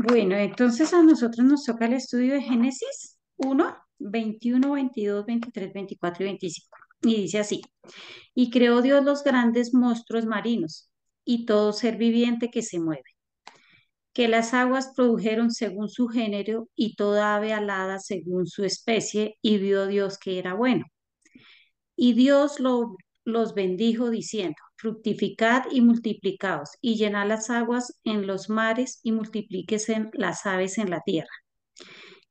Bueno, entonces a nosotros nos toca el estudio de Génesis 1, 21, 22, 23, 24 y 25. Y dice así, y creó Dios los grandes monstruos marinos y todo ser viviente que se mueve, que las aguas produjeron según su género y toda ave alada según su especie, y vio Dios que era bueno. Y Dios los bendijo diciendo, fructificad y multiplicaos, y llenad las aguas en los mares, y multiplíquese las aves en la tierra.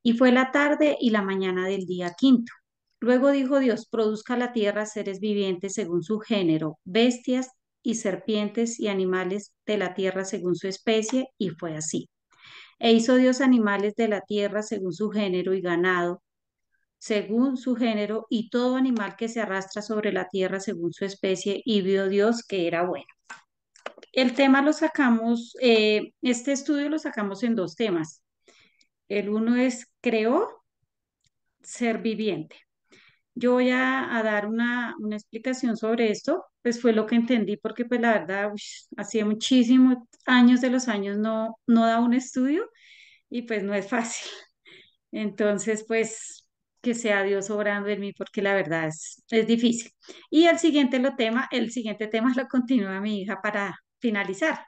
Y fue la tarde y la mañana del día quinto. Luego dijo Dios, produzca la tierra seres vivientes según su género, bestias y serpientes y animales de la tierra según su especie, y fue así. E hizo Dios animales de la tierra según su género y ganado según su género y todo animal que se arrastra sobre la tierra según su especie, y vio Dios que era bueno. El tema lo sacamos, este estudio lo sacamos en dos temas. El uno es creó ser viviente. Yo voy a dar una explicación sobre esto, pues fue lo que entendí, porque pues la verdad, hacía muchísimos años de los años no da un estudio y pues no es fácil. Entonces, pues que sea Dios obrando en mí, porque la verdad es difícil. Y el siguiente tema lo continúa mi hija para finalizar.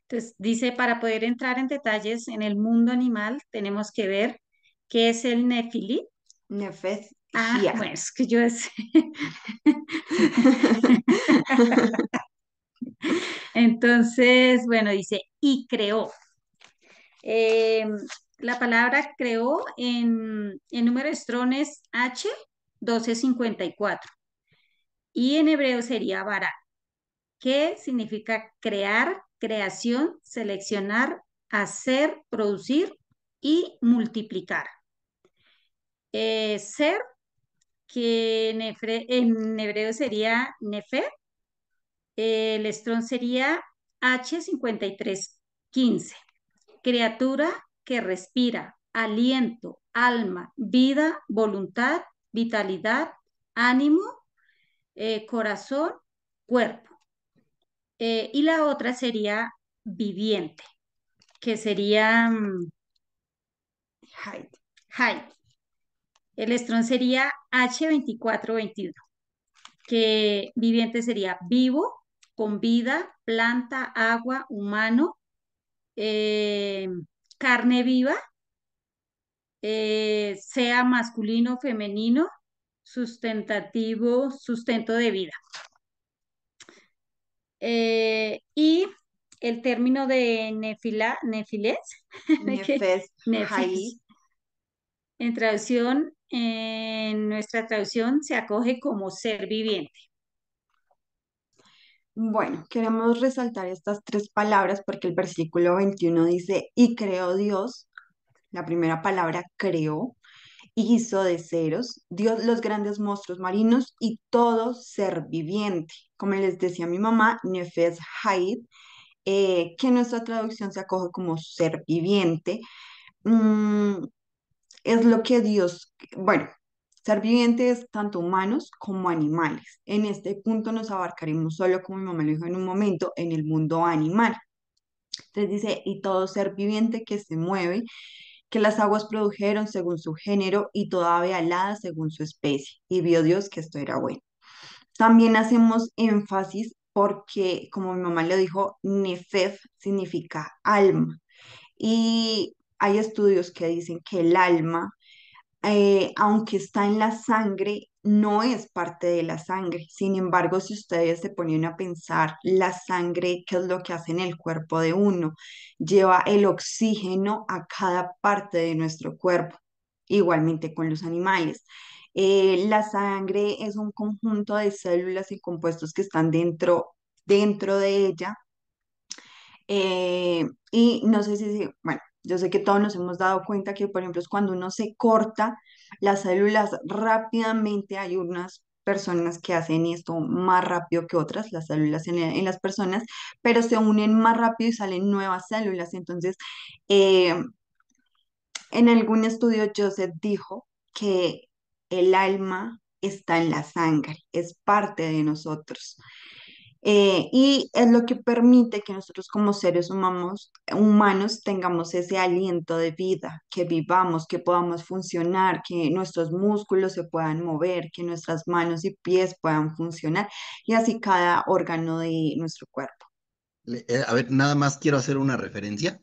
Entonces, dice, para poder entrar en detalles en el mundo animal, tenemos que ver qué es el nefilí. Nefes Ah, Gia. bueno, es que yo es. Entonces, bueno, dice, y creó. Eh, la palabra creó en número de Strong es H 1254 y en hebreo sería bara, que significa crear, creación, seleccionar, hacer, producir y multiplicar. Ser, que en hebreo sería nefer, el Strong sería H 5315. Criatura que respira, aliento, alma, vida, voluntad, vitalidad, ánimo, corazón, cuerpo. Y la otra sería viviente, que sería Height. height. El estrón sería H 2421, que viviente sería vivo, con vida, planta, agua, humano, eh, carne viva, sea masculino, femenino, sustentativo, sustento de vida. Y el término de nefilés, Nefes Height. nefes, en traducción, en nuestra traducción se acoge como ser viviente. Bueno, queremos resaltar estas tres palabras porque el versículo 21 dice, y creó Dios, la primera palabra creó, hizo de ceros, Dios los grandes monstruos marinos y todo ser viviente. Como les decía mi mamá, Nefes Haid, que en nuestra traducción se acoge como ser viviente. Mm, es lo que Dios, bueno, ser viviente es tanto humanos como animales. En este punto nos abarcaremos solo, como mi mamá lo dijo en un momento, en el mundo animal. Entonces dice, y todo ser viviente que se mueve, que las aguas produjeron según su género y toda ave alada según su especie. Y vio Dios que esto era bueno. También hacemos énfasis porque, como mi mamá lo dijo, nefef significa alma. Y hay estudios que dicen que el alma, aunque está en la sangre, no es parte de la sangre. Sin embargo, si ustedes se ponen a pensar, la sangre, ¿qué es lo que hace en el cuerpo de uno? Lleva el oxígeno a cada parte de nuestro cuerpo, igualmente con los animales. La sangre es un conjunto de células y compuestos que están dentro de ella. Y no sé bueno, yo sé que todos nos hemos dado cuenta que, por ejemplo, es cuando uno se corta las células rápidamente, hay unas personas que hacen esto más rápido que otras, las células en las personas, pero se unen más rápido y salen nuevas células. Entonces, eh, en algún estudio, Joseph dijo que el alma está en la sangre, es parte de nosotros. Y es lo que permite que nosotros como seres humanos tengamos ese aliento de vida, que vivamos, que podamos funcionar, que nuestros músculos se puedan mover, que nuestras manos y pies puedan funcionar y así cada órgano de nuestro cuerpo. A ver, nada más quiero hacer una referencia,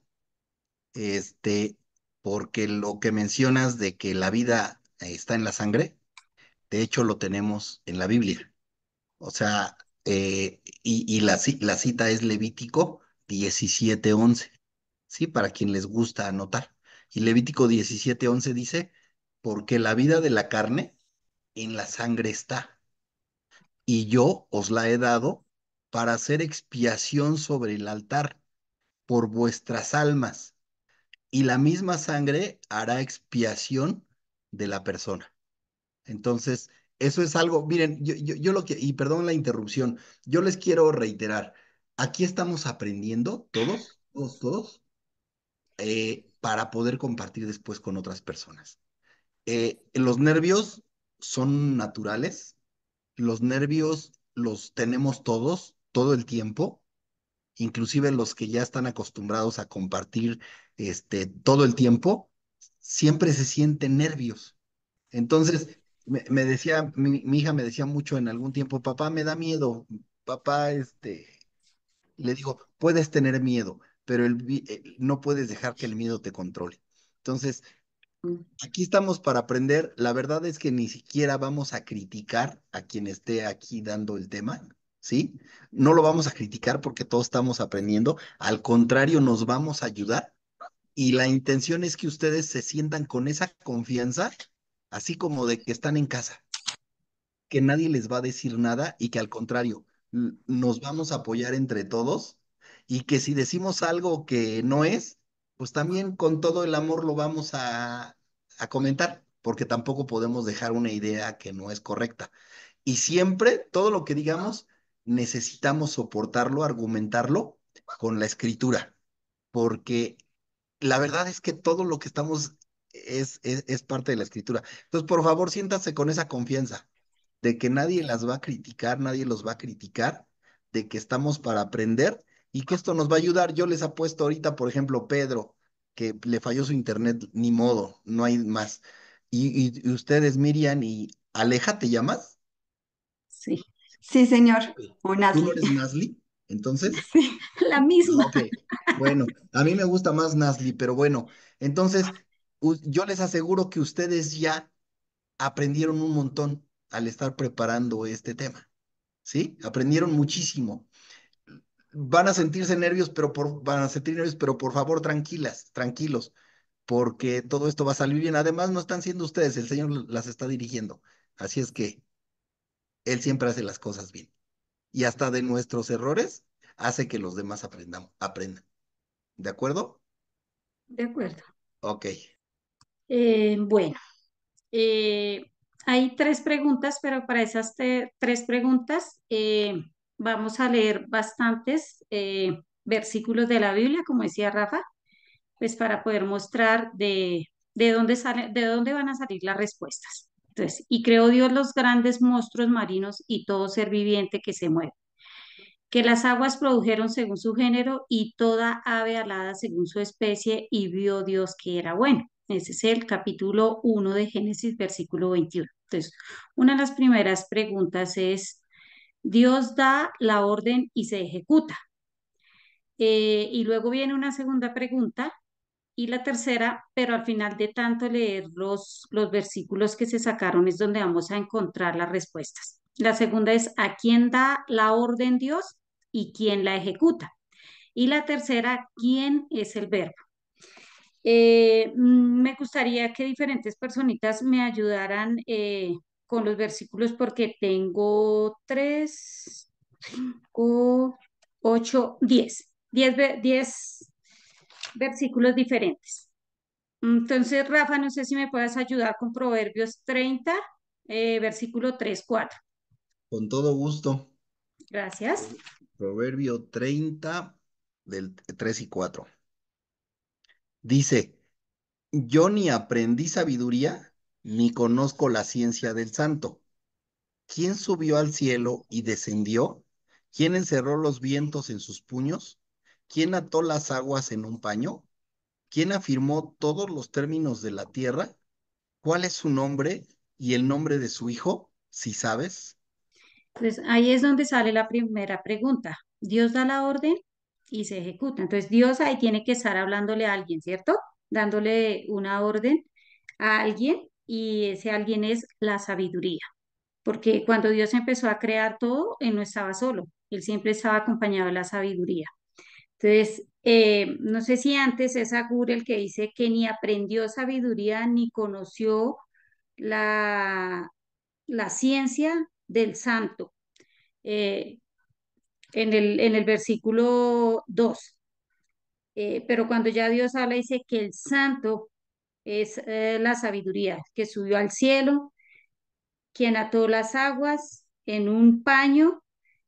este, porque lo que mencionas de que la vida está en la sangre, de hecho lo tenemos en la Biblia. O sea, y la cita es Levítico 17:11, ¿sí? Para quien les gusta anotar. Y Levítico 17:11 dice, porque la vida de la carne en la sangre está, y yo os la he dado para hacer expiación sobre el altar por vuestras almas, y la misma sangre hará expiación de la persona. Entonces, eso es algo, miren, yo lo que, y perdón la interrupción, yo les quiero reiterar, aquí estamos aprendiendo todos, para poder compartir después con otras personas. Los nervios son naturales, los nervios los tenemos todos, todo el tiempo, inclusive los que ya están acostumbrados a compartir todo el tiempo, siempre se sienten nervios. Entonces, me decía, mi hija me decía mucho en algún tiempo, papá, me da miedo, papá, le digo, puedes tener miedo, pero no puedes dejar que el miedo te controle. Entonces, Mm. aquí estamos para aprender. La verdad es que ni siquiera vamos a criticar a quien esté aquí dando el tema, ¿sí? No lo vamos a criticar porque todos estamos aprendiendo. Al contrario, nos vamos a ayudar y la intención es que ustedes se sientan con esa confianza, así como de que están en casa, que nadie les va a decir nada y que al contrario, nos vamos a apoyar entre todos y que si decimos algo que no es, pues también con todo el amor lo vamos a comentar, porque tampoco podemos dejar una idea que no es correcta. Y siempre, todo lo que digamos, necesitamos soportarlo, argumentarlo con la escritura, porque la verdad es que todo lo que estamos es parte de la escritura. Entonces, por favor, siéntanse con esa confianza de que nadie las va a criticar, nadie los va a criticar, de que estamos para aprender y que esto nos va a ayudar. Yo les apuesto ahorita, por ejemplo, Pedro, que le falló su internet, ni modo, no hay más. Y ustedes, Miriam y Aleja, ¿te llamas? Sí, Sí, señor, Ok. o ¿Tú no Nasli. eres Nazli? Entonces, Sí. la ah, misma. ok. Bueno, a mí me gusta más Nazli, pero bueno, entonces yo les aseguro que ustedes ya aprendieron un montón al estar preparando este tema, ¿sí? Aprendieron muchísimo. Van a sentir nervios, pero por favor, tranquilas, tranquilos, porque todo esto va a salir bien. Además, no están siendo ustedes, el Señor las está dirigiendo. Así es que Él siempre hace las cosas bien. Y hasta de nuestros errores hace que los demás aprendan. ¿De acuerdo? De acuerdo. Ok. Bueno, eh, hay tres preguntas, pero para esas tres preguntas vamos a leer bastantes versículos de la Biblia, como decía Rafa, pues para poder mostrar de dónde de dónde van a salir las respuestas. Entonces, y creó Dios los grandes monstruos marinos y todo ser viviente que se mueve, que las aguas produjeron según su género y toda ave alada según su especie, y vio Dios que era bueno. Ese es el capítulo 1 de Génesis, versículo 21. Entonces, una de las primeras preguntas es, Dios da la orden y se ejecuta. Y luego viene una segunda pregunta y la tercera, pero al final de tanto leer los versículos que se sacaron es donde vamos a encontrar las respuestas. La segunda es, ¿a quién da la orden Dios y quién la ejecuta? Y la tercera, ¿quién es el verbo? Me gustaría que diferentes personitas me ayudaran con los versículos porque tengo tres, cinco, ocho, 10 versículos diferentes. Entonces, Rafa, no sé si me puedes ayudar con Proverbios 30, versículo 3 4. Con todo gusto. Gracias. Proverbio 30 del 3 y 4. Dice, yo ni aprendí sabiduría, ni conozco la ciencia del santo. ¿Quién subió al cielo y descendió? ¿Quién encerró los vientos en sus puños? ¿Quién ató las aguas en un paño? ¿Quién afirmó todos los términos de la tierra? ¿Cuál es su nombre y el nombre de su hijo? Si sabes. Entonces, ahí es donde sale la primera pregunta. Dios da la orden y se ejecuta. Entonces, Dios ahí tiene que estar hablándole a alguien, ¿cierto? Dándole una orden a alguien y ese alguien es la sabiduría. Porque cuando Dios empezó a crear todo, Él no estaba solo, Él siempre estaba acompañado de la sabiduría. Entonces, no sé si antes es Agur el que dice que ni aprendió sabiduría ni conoció la, la ciencia del santo, eh, en el versículo 2. Pero cuando ya Dios habla, dice que el santo es la sabiduría, que subió al cielo, quien ató las aguas en un paño,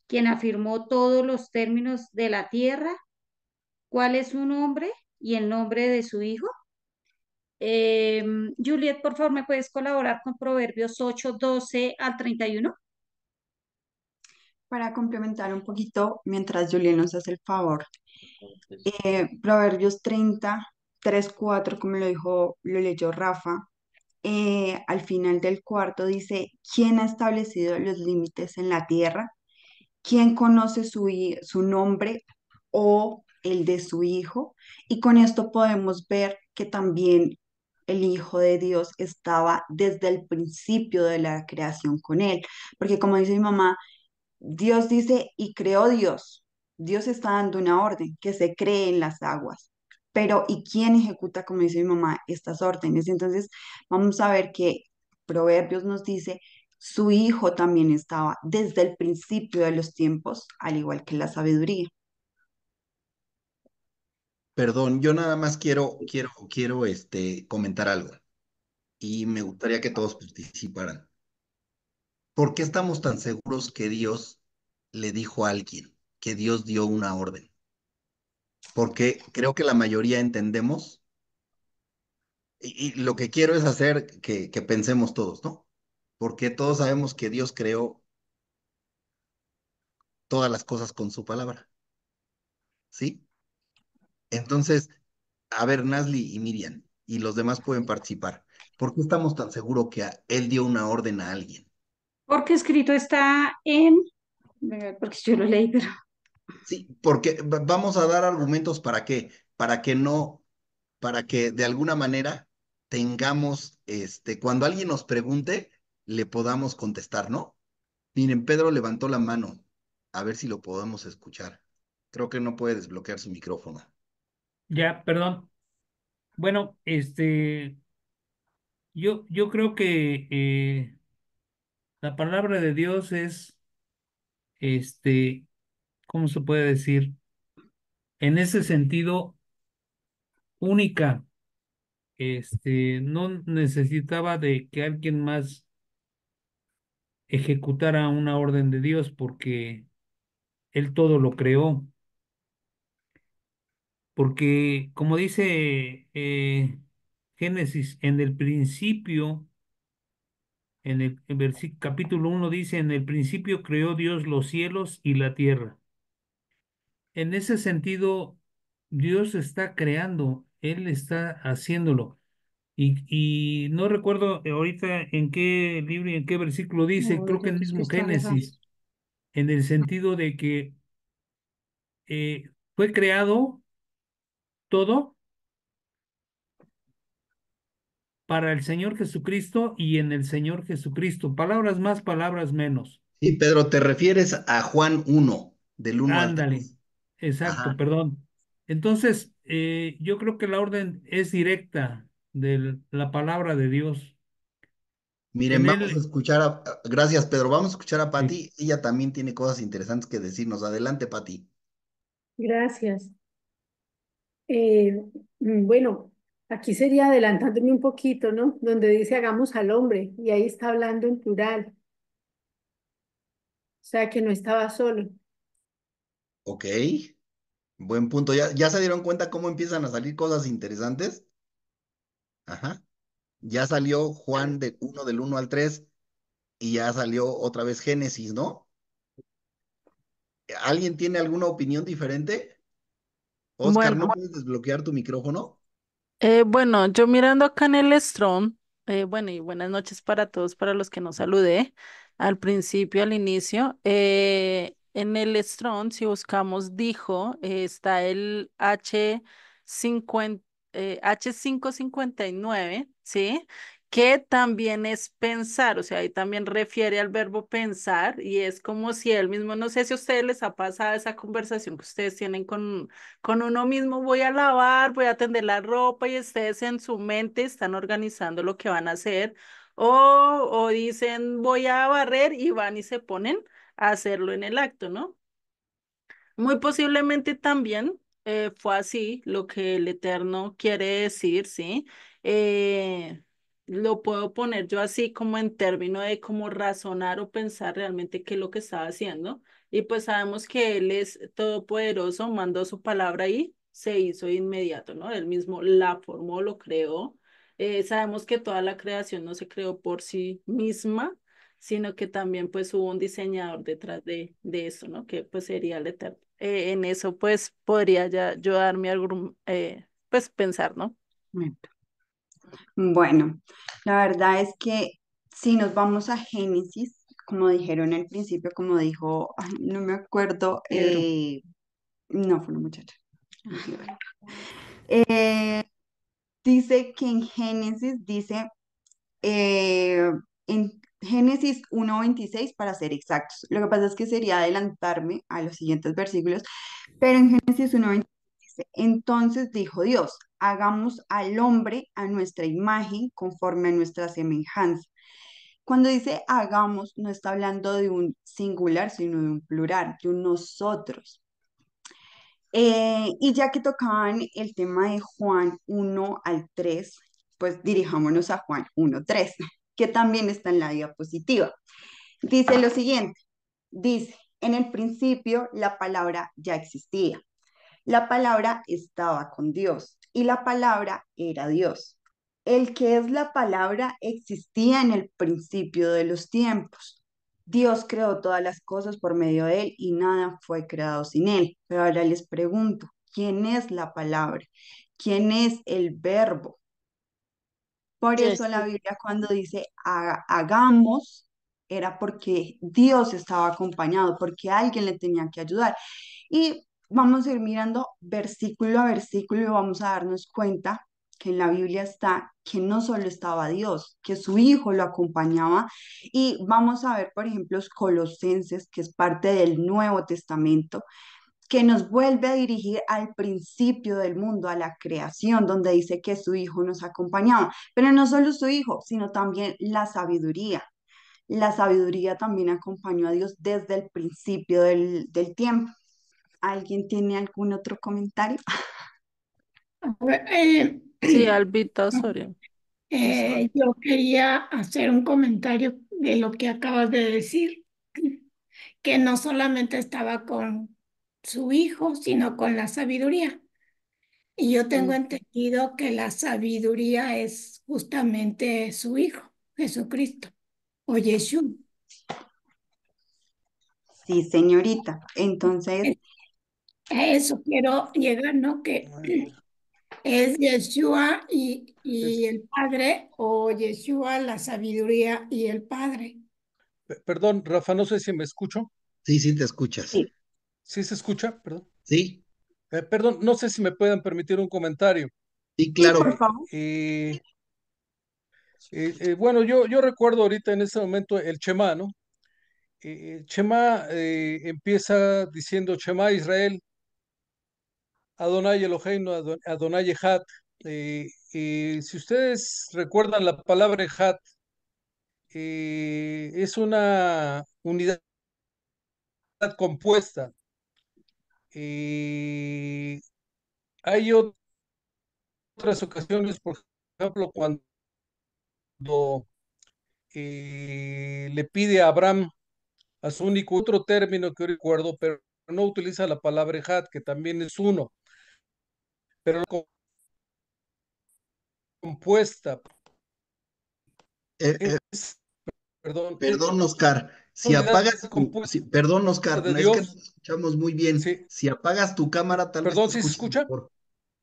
quien afirmó todos los términos de la tierra, cuál es su nombre y el nombre de su hijo. Juliet, por favor, ¿me puedes colaborar con Proverbios 8, 12 al 31? Para complementar un poquito, mientras Julián nos hace el favor, Proverbios 33, 4, como lo leyó Rafa, al final del cuarto dice, ¿quién ha establecido los límites en la tierra? ¿Quién conoce su nombre o el de su hijo? Y con esto podemos ver que también el Hijo de Dios estaba desde el principio de la creación con él, porque como dice mi mamá, Dios dice, y creó Dios. Dios está dando una orden que se cree en las aguas. Pero, ¿y quién ejecuta, como dice mi mamá, estas órdenes? Entonces, vamos a ver que Proverbios nos dice, su hijo también estaba desde el principio de los tiempos, al igual que la sabiduría. Perdón, yo nada más quiero comentar algo y me gustaría que todos participaran. ¿Por qué estamos tan seguros que Dios le dijo a alguien, que Dios dio una orden? Porque creo que la mayoría entendemos y lo que quiero es hacer que pensemos todos, ¿no? Porque todos sabemos que Dios creó todas las cosas con su palabra, ¿sí? Entonces, a ver, Nasli y Miriam y los demás pueden participar. ¿Por qué estamos tan seguros que él dio una orden a alguien? Porque escrito está en, porque yo lo leí, pero Sí, porque vamos a dar argumentos para qué, para que no, para que de alguna manera tengamos, cuando alguien nos pregunte, le podamos contestar, ¿no? Miren, Pedro levantó la mano, a ver si lo podemos escuchar. Creo que no puede desbloquear su micrófono. Ya, perdón. Bueno, yo creo que la palabra de Dios es, este, ¿cómo se puede decir? En ese sentido, única. No necesitaba de que alguien más ejecutara una orden de Dios porque Él todo lo creó. Porque, como dice Génesis, en el principio, capítulo 1 dice, en el principio creó Dios los cielos y la tierra. En ese sentido, Dios está creando, Él está haciéndolo. Y no recuerdo ahorita en qué libro y en qué versículo dice, no, creo que yo en creo que mismo está errado. Génesis, en el sentido de que fue creado todo para el Señor Jesucristo y en el Señor Jesucristo. Palabras más, palabras menos. Sí, Pedro, te refieres a Juan 1, del 1 al 3. Ándale, exacto, Ajá. perdón. Entonces, yo creo que la orden es directa de la palabra de Dios. Miren, En vamos a él, escuchar gracias, Pedro. Vamos a escuchar a sí, Patti. Ella también tiene cosas interesantes que decirnos. Adelante, Patti. Gracias. Eh, bueno, aquí sería adelantándome un poquito, ¿no? Donde dice hagamos al hombre y ahí está hablando en plural, o sea que no estaba solo. Ok, buen punto. ¿Ya se dieron cuenta cómo empiezan a salir cosas interesantes? Ajá. Ya salió Juan del 1 al 3 y ya salió otra vez Génesis, ¿no? ¿Alguien tiene alguna opinión diferente? Oscar, Bueno, ¿no puedes desbloquear tu micrófono? bueno, yo mirando acá en el Strong, bueno, y buenas noches para todos, para los que nos saludé al principio, al inicio. En el Strong, si buscamos dijo, está el H559, ¿sí? Que también es pensar, o sea, ahí también refiere al verbo pensar y es como si él mismo, no sé si a ustedes les ha pasado esa conversación que ustedes tienen con uno mismo, voy a lavar, voy a tender la ropa y ustedes en su mente están organizando lo que van a hacer o dicen voy a barrer y van y se ponen a hacerlo en el acto, ¿no? Muy posiblemente también fue así lo que el Eterno quiere decir, ¿sí? Eh, lo puedo poner yo así como en términos de cómo razonar o pensar realmente qué es lo que estaba haciendo. Y pues sabemos que Él es todopoderoso, mandó su palabra ahí, se hizo de inmediato, ¿no? Él mismo la formó, lo creó. Sabemos que toda la creación no se creó por sí misma, sino que también pues hubo un diseñador detrás de eso, ¿no? Que pues sería el Eterno. En eso pues podría ya yo dar mi algún, pues pensar, ¿no? Bueno, la verdad es que si nos vamos a Génesis, como dijeron al principio, como dijo, ay, no me acuerdo, Pedro. no fue una muchacha. Eh, dice que en Génesis dice, eh, en Génesis 1:26 para ser exactos. Lo que pasa es que sería adelantarme a los siguientes versículos, pero en Génesis 1:26 dice, entonces dijo Dios, hagamos al hombre a nuestra imagen conforme a nuestra semejanza. Cuando dice hagamos, no está hablando de un singular, sino de un plural, de un nosotros. Y ya que tocaban el tema de Juan 1 al 3, pues dirijámonos a Juan 1:3, que también está en la diapositiva. Dice lo siguiente, dice, en el principio la palabra ya existía, la palabra estaba con Dios y la palabra era Dios. El que es la palabra existía en el principio de los tiempos. Dios creó todas las cosas por medio de él y nada fue creado sin él. Pero ahora les pregunto, ¿quién es la palabra? ¿Quién es el verbo? Por eso la Jesús. Biblia cuando dice hagamos, era porque Dios estaba acompañado, porque alguien le tenía que ayudar. Y vamos a ir mirando versículo a versículo y vamos a darnos cuenta que en la Biblia está que no solo estaba Dios, que su Hijo lo acompañaba. Y vamos a ver, por ejemplo, los Colosenses, que es parte del Nuevo Testamento, que nos vuelve a dirigir al principio del mundo, a la creación, donde dice que su Hijo nos acompañaba. Pero no solo su Hijo, sino también la sabiduría. La sabiduría también acompañó a Dios desde el principio del tiempo. ¿Alguien tiene algún otro comentario? A ver, Sí, Albita Osorio. yo quería hacer un comentario de lo que acabas de decir, que no solamente estaba con su hijo, sino con la sabiduría. Y yo tengo Mm. entendido que la sabiduría es justamente su hijo, Jesucristo, o Yeshua. Sí, señorita. Entonces, A eso quiero llegar, ¿no? Que es Yeshua y el Padre, o Yeshua, la sabiduría y el Padre. Perdón, Rafa, no sé si me escucho. Sí, sí, te escuchas. sí, ¿Sí se escucha? Perdón. Sí, Perdón, no sé si me pueden permitir un comentario. sí, sí, por claro. favor. Bueno, yo recuerdo ahorita en este momento el Shema, ¿no? Shema empieza diciendo Shema Israel, Adonai Eloheinu, Adonai Echad. Si ustedes recuerdan la palabra Echad, es una unidad compuesta. Hay otras ocasiones, por ejemplo, cuando le pide a Abraham a su único otro término que recuerdo, pero no utiliza la palabra Ejad, que también es uno, pero compuesta, Eh, eh, es, perdón, perdón, Oscar. Si apagas compuesta perdón, Oscar, de no, es que no Dios. te escuchamos muy bien. Sí, Si apagas tu cámara, tal vez perdón, se ¿sí se escuche escucha? mejor.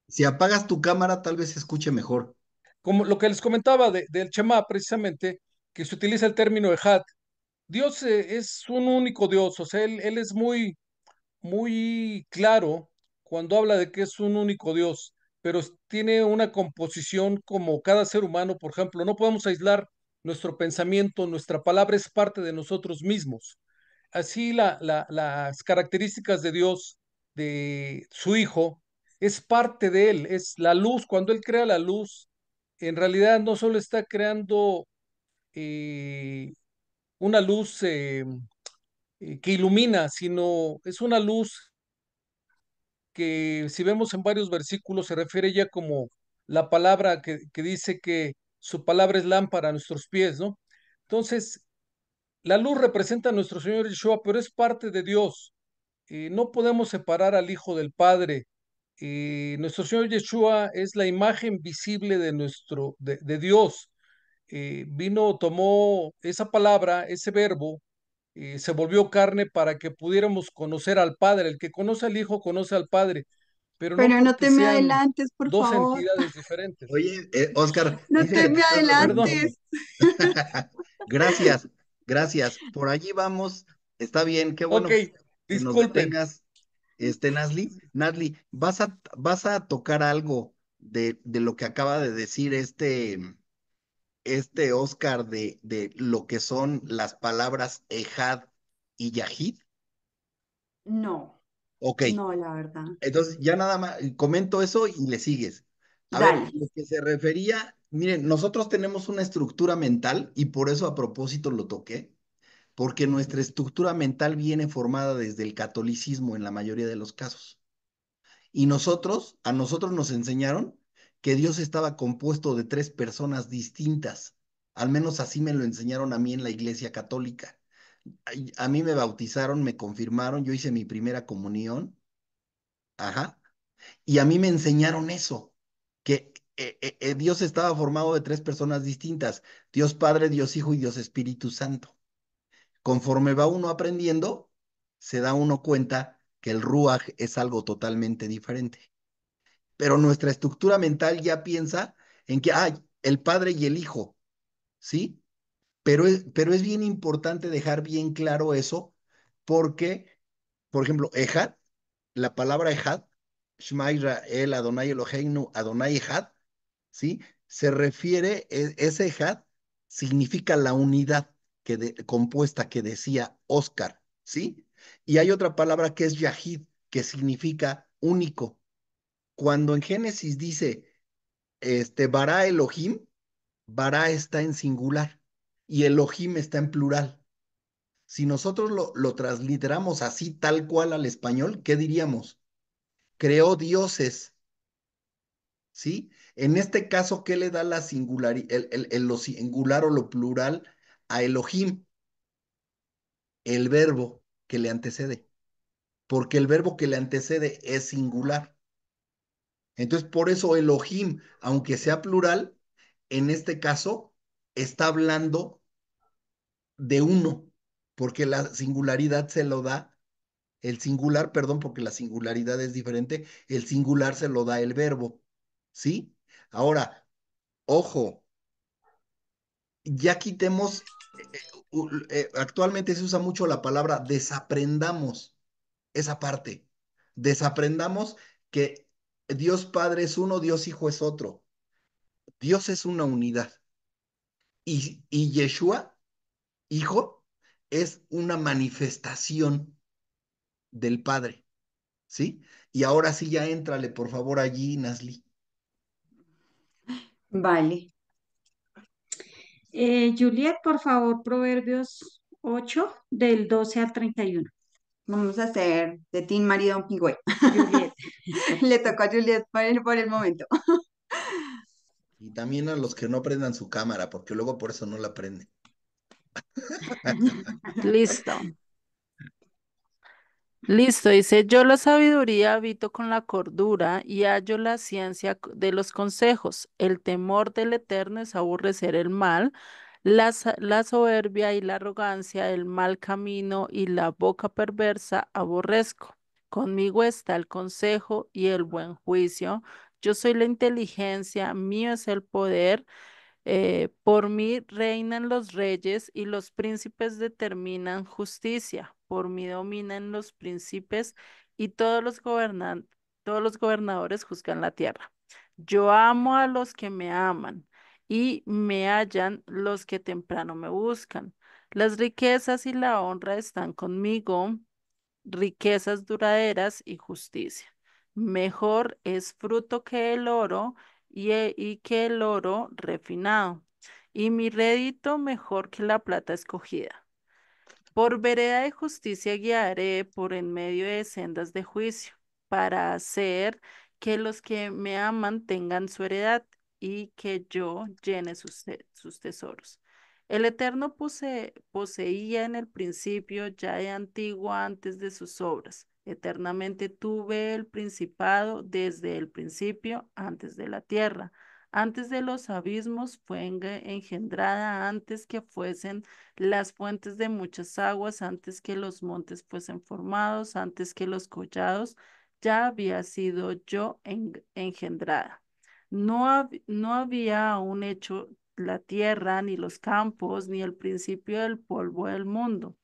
Si apagas tu cámara, tal vez se escuche mejor. Como lo que les comentaba del Shema, precisamente, que se utiliza el término Ejad. Dios es un único Dios, o sea, él es muy claro cuando habla de que es un único Dios, pero tiene una composición como cada ser humano, por ejemplo, no podemos aislar nuestro pensamiento, nuestra palabra es parte de nosotros mismos. Así las características de Dios, de su Hijo, es parte de Él, es la luz. Cuando Él crea la luz, en realidad no solo está creando eh, una luz que ilumina, sino es una luz que si vemos en varios versículos se refiere ya como la palabra que dice que su palabra es lámpara a nuestros pies, ¿no? Entonces, la luz representa a nuestro Señor Yeshua, pero es parte de Dios. No podemos separar al Hijo del Padre. Nuestro Señor Yeshua es la imagen visible de Dios. Vino, tomó esa palabra, ese verbo, se volvió carne para que pudiéramos conocer al Padre. El que conoce al Hijo conoce al Padre, pero no Pero no porque te me sean adelantes, por dos favor. entidades diferentes. Oye, Oscar, No dice te que te me estás Perdón. adelantando. adelantes. Gracias, gracias. Por allí vamos. Está bien, qué Ok, bueno que nos disculpen. detengas, Nazli. Nazli, vas a tocar algo de lo que acaba de decir este Oscar de lo que son las palabras Ejad y Yahid. No, Ok, no, la verdad. entonces ya nada más comento eso y le sigues. A ver, Dale. lo que se refería, miren, nosotros tenemos una estructura mental y por eso a propósito lo toqué, porque nuestra estructura mental viene formada desde el catolicismo en la mayoría de los casos. Y a nosotros nos enseñaron que Dios estaba compuesto de tres personas distintas. Al menos así me lo enseñaron a mí en la iglesia católica. A mí me bautizaron, me confirmaron, yo hice mi primera comunión, ajá, y a mí me enseñaron eso, que Dios estaba formado de tres personas distintas, Dios Padre, Dios Hijo y Dios Espíritu Santo. Conforme va uno aprendiendo, se da uno cuenta que el Ruach es algo totalmente diferente. Pero nuestra estructura mental ya piensa en que hay el Padre y el Hijo, ¿sí? Pero es bien importante dejar bien claro eso, porque, por ejemplo, Ejad, la palabra Ejad, Shema Israel, Adonai Eloheinu, Adonai Ejad, ¿sí? Se refiere, ese Ejad significa la unidad compuesta que decía Oscar, ¿sí? Y hay otra palabra que es Yahid, que significa único. Cuando en Génesis dice, Bara Elohim, Bara está en singular y Elohim está en plural. Si nosotros lo transliteramos así, tal cual al español, ¿qué diríamos? Creó dioses, ¿sí? En este caso, ¿qué le da la lo singular o lo plural a Elohim? El verbo que le antecede, porque el verbo que le antecede es singular. Entonces, por eso Elohim, aunque sea plural, en este caso está hablando de uno, porque la singularidad se lo da, el singular, perdón, porque la singularidad es diferente, el singular se lo da el verbo, ¿sí? Ahora, ojo, ya quitemos, actualmente se usa mucho la palabra desaprendamos esa parte, desaprendamos que Dios Padre es uno, Dios Hijo es otro, Dios es una unidad y Yeshua, Hijo, es una manifestación del Padre, ¿sí? Y ahora sí ya éntrale, por favor, allí, Nasli. Vale. Juliet, por favor, Proverbios 8 del 12 al 31. Vamos a hacer de Team Marido Pigüe. Juliet. Le tocó a Juliet por el momento. Y también a los que no prendan su cámara, porque luego por eso no la prenden. Listo. Listo, dice, yo la sabiduría habito con la cordura y hallo la ciencia de los consejos. El temor del Eterno es aborrecer el mal, La soberbia y la arrogancia, el mal camino y la boca perversa aborrezco. Conmigo está el consejo y el buen juicio. Yo soy la inteligencia, mío es el poder. Por mí reinan los reyes y los príncipes determinan justicia. Por mí dominan los príncipes y todos los gobernadores juzgan la tierra. Yo amo a los que me aman y me hallan los que temprano me buscan. Las riquezas y la honra están conmigo, riquezas duraderas y justicia. Mejor es fruto que el oro y que el oro refinado, y mi rédito mejor que la plata escogida. Por vereda de justicia guiaré por en medio de sendas de juicio, para hacer que los que me aman tengan su heredad y que yo llene sus tesoros. El Eterno poseía en el principio, ya de antiguo antes de sus obras. Eternamente tuve el principado desde el principio, antes de la tierra. Antes de los abismos fue engendrada, antes que fuesen las fuentes de muchas aguas, antes que los montes fuesen formados, antes que los collados, ya había sido yo engendrada. No había aún hecho la tierra, ni los campos, ni el principio del polvo del mundo.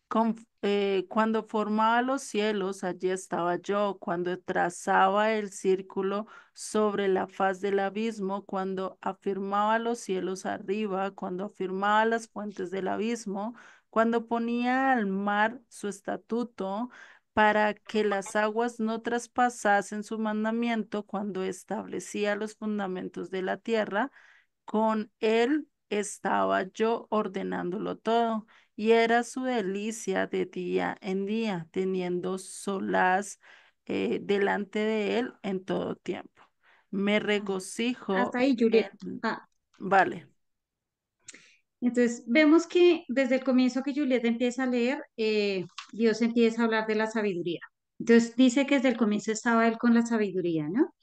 Cuando formaba los cielos, allí estaba yo, cuando trazaba el círculo sobre la faz del abismo, cuando afirmaba los cielos arriba, cuando afirmaba las fuentes del abismo, cuando ponía al mar su estatuto para que las aguas no traspasasen su mandamiento, cuando establecía los fundamentos de la tierra, con él estaba yo ordenándolo todo, y era su delicia de día en día, teniendo solaz delante de él en todo tiempo. Me regocijo Hasta ahí, Juliet. en... Ah, Vale. entonces vemos que desde el comienzo que Juliet empieza a leer, Dios empieza a hablar de la sabiduría. Entonces dice que desde el comienzo estaba él con la sabiduría, ¿no?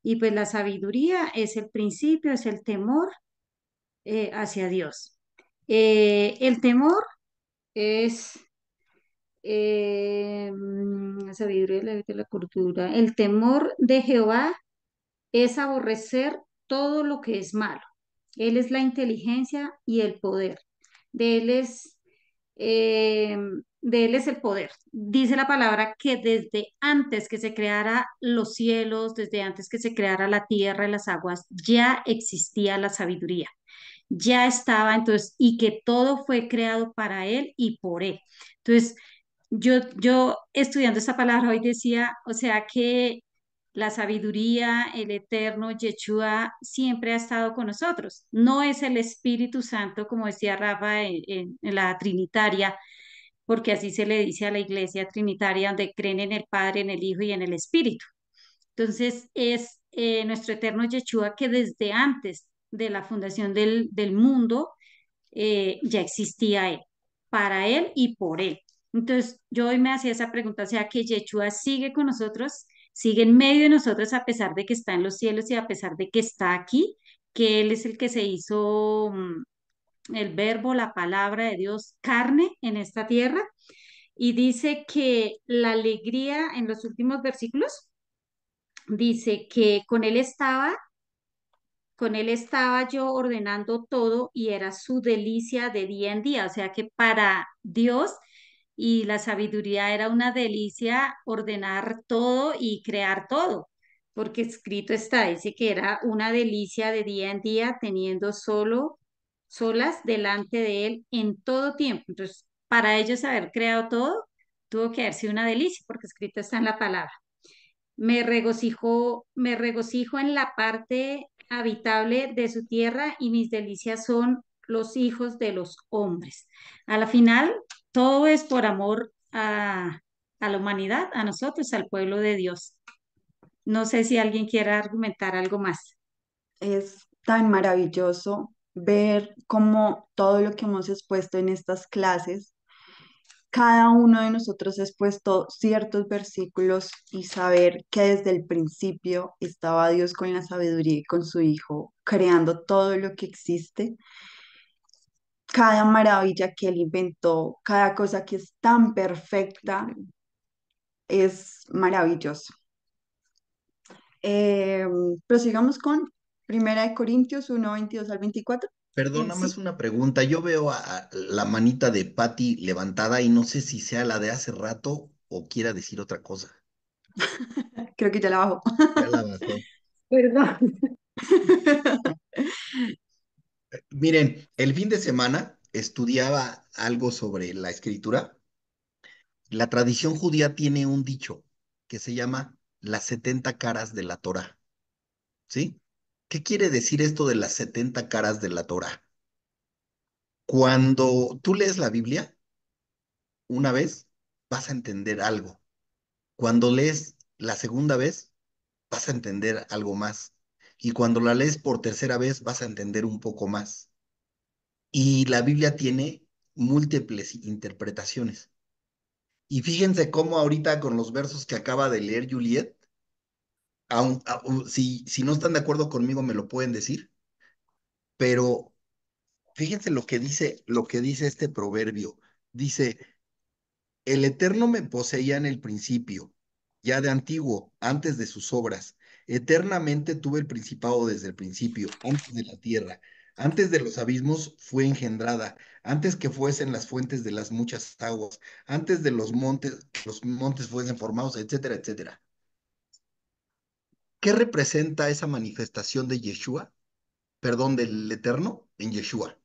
Y pues la sabiduría es el principio, es el temor hacia Dios. El temor es la sabiduría de la cultura. El temor de Jehová es aborrecer todo lo que es malo. Él es la inteligencia y el poder. De él es, eh, de él es el poder. Dice la palabra que desde antes que se creara los cielos, desde antes que se creara la tierra y las aguas, ya existía la sabiduría. Ya estaba entonces, y que todo fue creado para él y por él. Entonces, yo estudiando esta palabra hoy decía, o sea que la sabiduría, el eterno Yeshua siempre ha estado con nosotros. No es el Espíritu Santo, como decía Rafa en la Trinitaria, porque así se le dice a la iglesia trinitaria, donde creen en el Padre, en el Hijo y en el Espíritu. Entonces es nuestro eterno Yeshua que desde antes de la fundación del mundo ya existía Él, para Él y por Él. Entonces yo hoy me hacía esa pregunta, o sea que Yeshua sigue con nosotros, sigue en medio de nosotros a pesar de que está en los cielos y a pesar de que está aquí, que Él es el que se hizo el verbo, la palabra de Dios, carne en esta tierra. Y dice que la alegría en los últimos versículos, dice que con él estaba yo ordenando todo y era su delicia de día en día. O sea que para Dios y la sabiduría era una delicia ordenar todo y crear todo, porque escrito está, dice que era una delicia de día en día teniendo solas delante de él en todo tiempo. Entonces, para ellos haber creado todo, tuvo que haber sido una delicia, porque escrito está en la palabra. Me regocijo en la parte habitable de su tierra y mis delicias son los hijos de los hombres. A la final, todo es por amor a la humanidad, a nosotros, al pueblo de Dios. No sé si alguien quiera argumentar algo más. Es tan maravilloso ver cómo todo lo que hemos expuesto en estas clases cada uno de nosotros ha expuesto ciertos versículos y saber que desde el principio estaba Dios con la sabiduría y con su Hijo, creando todo lo que existe, cada maravilla que Él inventó, cada cosa que es tan perfecta, es maravilloso. Eh, Prosigamos con Primera de Corintios 1:22 al 24. Perdón, nada Sí. más una pregunta. Yo veo a la manita de Patty levantada y no sé si sea la de hace rato o quiera decir otra cosa. Creo que ya la bajo. Ya la bajó. Perdón. Miren, el fin de semana estudiaba algo sobre la escritura. La tradición judía tiene un dicho que se llama las 70 caras de la Torá, ¿sí? ¿Qué quiere decir esto de las 70 caras de la Torá? Cuando tú lees la Biblia, una vez vas a entender algo. Cuando lees la segunda vez, vas a entender algo más. Y cuando la lees por tercera vez, vas a entender un poco más. Y la Biblia tiene múltiples interpretaciones. Y fíjense cómo ahorita con los versos que acaba de leer Juliet, si no están de acuerdo conmigo, me lo pueden decir, pero fíjense lo que dice este proverbio. Dice, el Eterno me poseía en el principio, ya de antiguo, antes de sus obras. Eternamente tuve el principado desde el principio, antes de la tierra, antes de los abismos fue engendrada, antes que fuesen las fuentes de las muchas aguas, antes de los montes fuesen formados, etcétera, etcétera. ¿Qué representa esa manifestación de Yeshua? Perdón, del Eterno en Yeshua.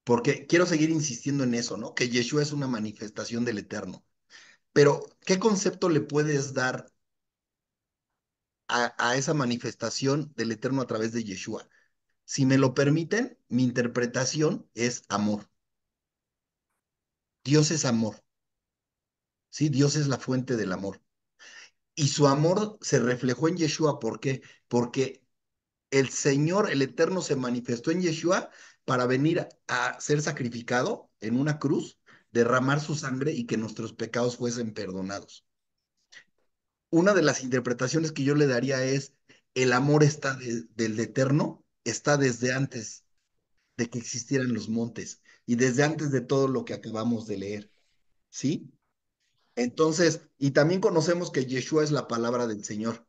Porque quiero seguir insistiendo en eso, ¿no? Que Yeshua es una manifestación del Eterno. Pero, ¿qué concepto le puedes dar a esa manifestación del Eterno a través de Yeshua? Si me lo permiten, mi interpretación es amor. Dios es amor, ¿sí? Dios es la fuente del amor. Y su amor se reflejó en Yeshua, ¿por qué? Porque el Señor, el Eterno, se manifestó en Yeshua para venir a ser sacrificado en una cruz, derramar su sangre y que nuestros pecados fuesen perdonados. Una de las interpretaciones que yo le daría es, el amor del Eterno, está desde antes de que existieran los montes y desde antes de todo lo que acabamos de leer, ¿sí? Entonces, y también conocemos que Yeshua es la palabra del Señor.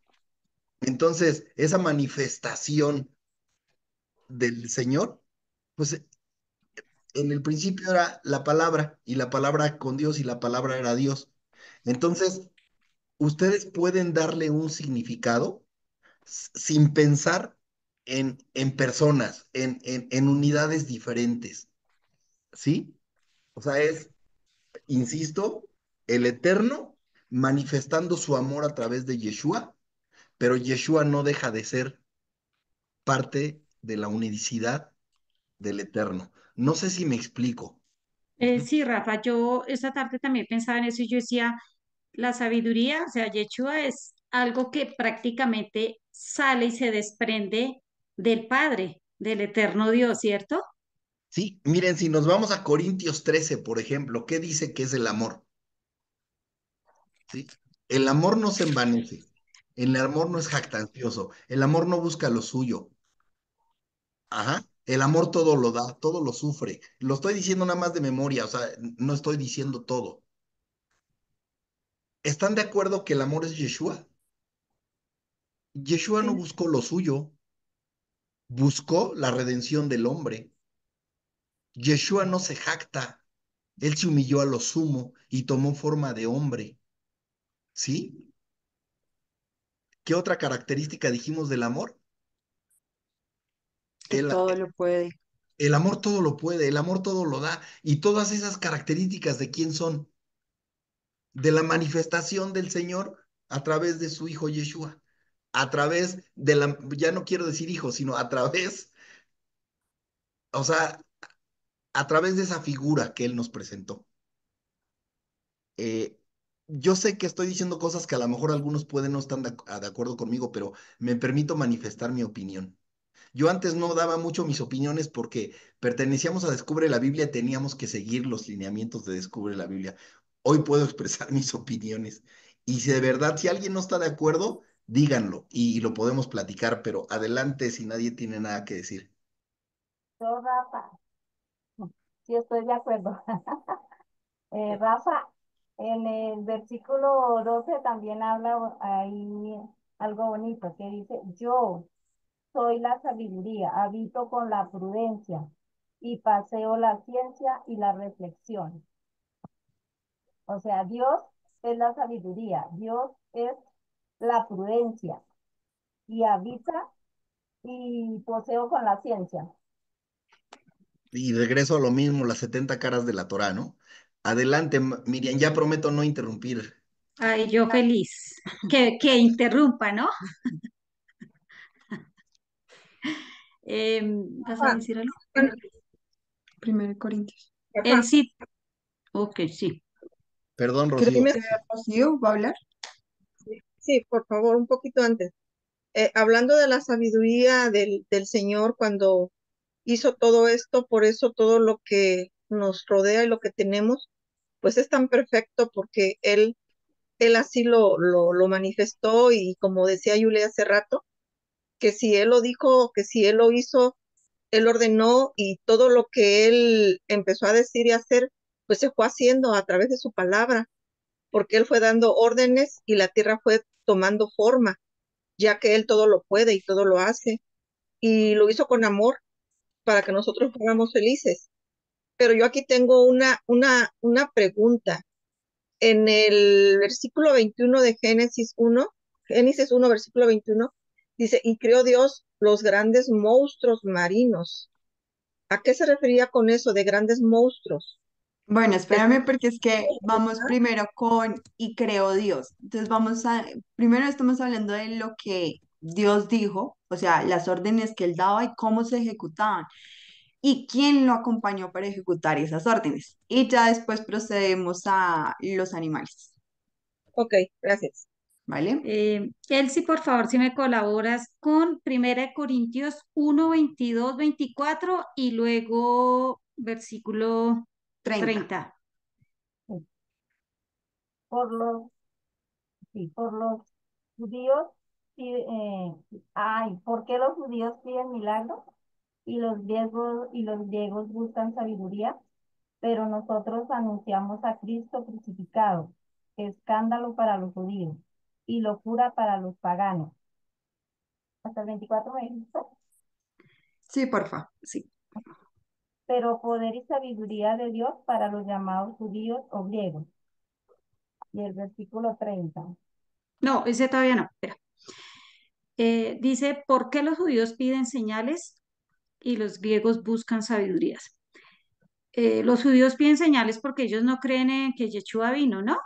Entonces, esa manifestación del Señor, pues en el principio era la palabra y la palabra con Dios y la palabra era Dios. Entonces, ustedes pueden darle un significado sin pensar en personas, en unidades diferentes, ¿sí? O sea, insisto, el Eterno manifestando su amor a través de Yeshua, pero Yeshua no deja de ser parte de la unicidad del Eterno. No sé si me explico. Ujú. Sí, Rafa, yo esta tarde también pensaba en eso y yo decía, la sabiduría, o sea, Yeshua es algo que prácticamente sale y se desprende del Padre, del eterno Dios, ¿cierto? Sí, miren, si nos vamos a Corintios 13, por ejemplo, ¿qué dice que es el amor? ¿Sí? El amor no se envanece, el amor no es jactancioso, el amor no busca lo suyo. Ajá. El amor todo lo da, todo lo sufre. Lo estoy diciendo nada más de memoria, o sea, no estoy diciendo todo. ¿Están de acuerdo que el amor es Yeshua? Yeshua no Sí. buscó lo suyo, buscó la redención del hombre. Yeshua no se jacta, él se humilló a lo sumo y tomó forma de hombre. ¿Sí? ¿Qué otra característica dijimos del amor? Que El, todo lo puede. el amor todo lo puede, el amor todo lo da. Y todas esas características de quién son, de la manifestación del Señor a través de su Hijo Yeshua, a través de ya no quiero decir hijo, sino a través, o sea, a través de esa figura que Él nos presentó. Eh, yo sé que estoy diciendo cosas que a lo mejor algunos pueden no estar de acuerdo conmigo, pero me permito manifestar mi opinión. Yo antes no daba mucho mis opiniones porque pertenecíamos a Descubre la Biblia, teníamos que seguir los lineamientos de Descubre la Biblia. Hoy puedo expresar mis opiniones. Y si de verdad, si alguien no está de acuerdo, díganlo y lo podemos platicar, pero adelante si nadie tiene nada que decir. Yo, Rafa, sí estoy de acuerdo. Rafa, en el versículo 12 también habla ahí algo bonito que dice, yo soy la sabiduría, habito con la prudencia y paseo la ciencia y la reflexión. O sea, Dios es la sabiduría, Dios es la prudencia y habita y poseo con la ciencia. Y regreso a lo mismo, las 70 caras de la Torá, ¿no? Adelante, Miriam, ya prometo no interrumpir. Ay, yo feliz. Que interrumpa, ¿no? ¿Vas a Rafa, decir algo? Primero de Corintios. Él Rafa, sí. Ok, sí. Perdón, Creo Rocío. que Rocío va a hablar. sí, por favor, un poquito antes. Hablando de la sabiduría del Señor cuando hizo todo esto, por eso todo lo que nos rodea y lo que tenemos, pues es tan perfecto porque Él así lo manifestó y como decía Yulia hace rato, que si Él lo dijo, que si Él lo hizo, Él ordenó y todo lo que Él empezó a decir y hacer, pues se fue haciendo a través de su palabra, porque Él fue dando órdenes y la tierra fue tomando forma, ya que Él todo lo puede y todo lo hace, y lo hizo con amor para que nosotros fuéramos felices. Pero yo aquí tengo una pregunta. En el versículo 21 de Génesis 1, versículo 21, dice, y creó Dios los grandes monstruos marinos. ¿A qué se refería con eso de grandes monstruos? Bueno, ¿Es espérame porque es que vamos primero con y creó Dios. Entonces primero estamos hablando de lo que Dios dijo, o sea, las órdenes que él daba y cómo se ejecutaban y quién lo acompañó para ejecutar esas órdenes. Y ya después procedemos a los animales, Ok, gracias. ¿vale? Elsie, por favor, si me colaboras con 1 Corintios 1, 22, 24 y luego versículo 30. 30. Por los, sí, por los judíos, sí, ay, ¿por qué los judíos piden milagros? Y los griegos buscan sabiduría, pero nosotros anunciamos a Cristo crucificado, escándalo para los judíos y locura para los paganos. Hasta el 24 me dijiste. Sí, porfa, sí. Pero poder y sabiduría de Dios para los llamados judíos o griegos. Y el versículo 30. No, ese todavía no. Espera. Dice, ¿por qué los judíos piden señales y los griegos buscan sabidurías? Los judíos piden señales porque ellos no creen en que Yeshua vino, ¿no?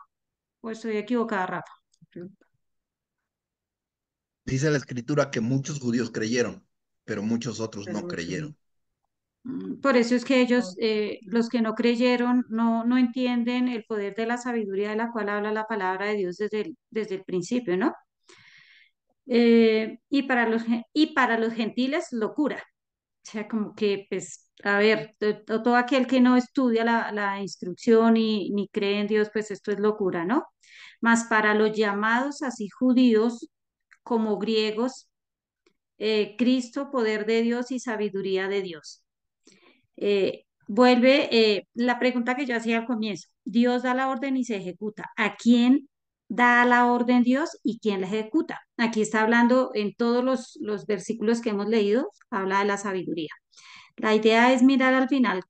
¿O estoy equivocada, Rafa? Dice la escritura que muchos judíos creyeron, pero muchos otros Pero no mucho no. creyeron. Por eso es que ellos, los que no creyeron, no entienden el poder de la sabiduría de la cual habla la palabra de Dios desde el principio, ¿no? Y para los gentiles, locura. O sea, como que, pues, a ver, todo aquel que no estudia la instrucción ni cree en Dios, pues esto es locura, ¿no? Más para los llamados así judíos como griegos, Cristo, poder de Dios y sabiduría de Dios. Vuelve la pregunta que yo hacía al comienzo. Dios da la orden y se ejecuta. ¿A quién da la orden Dios y quién la ejecuta? Aquí está hablando en todos los versículos que hemos leído, habla de la sabiduría. La idea es mirar al final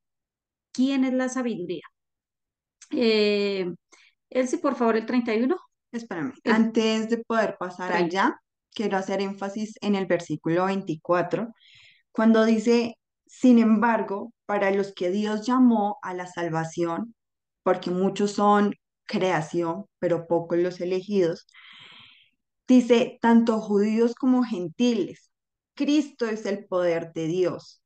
quién es la sabiduría. Eh, Elsie, por favor, el 31. Espérame, El antes de poder pasar 30. allá, quiero hacer énfasis en el versículo 24, cuando dice, sin embargo, para los que Dios llamó a la salvación, porque muchos son creación, pero pocos los elegidos, dice, tanto judíos como gentiles, Cristo es el poder de Dios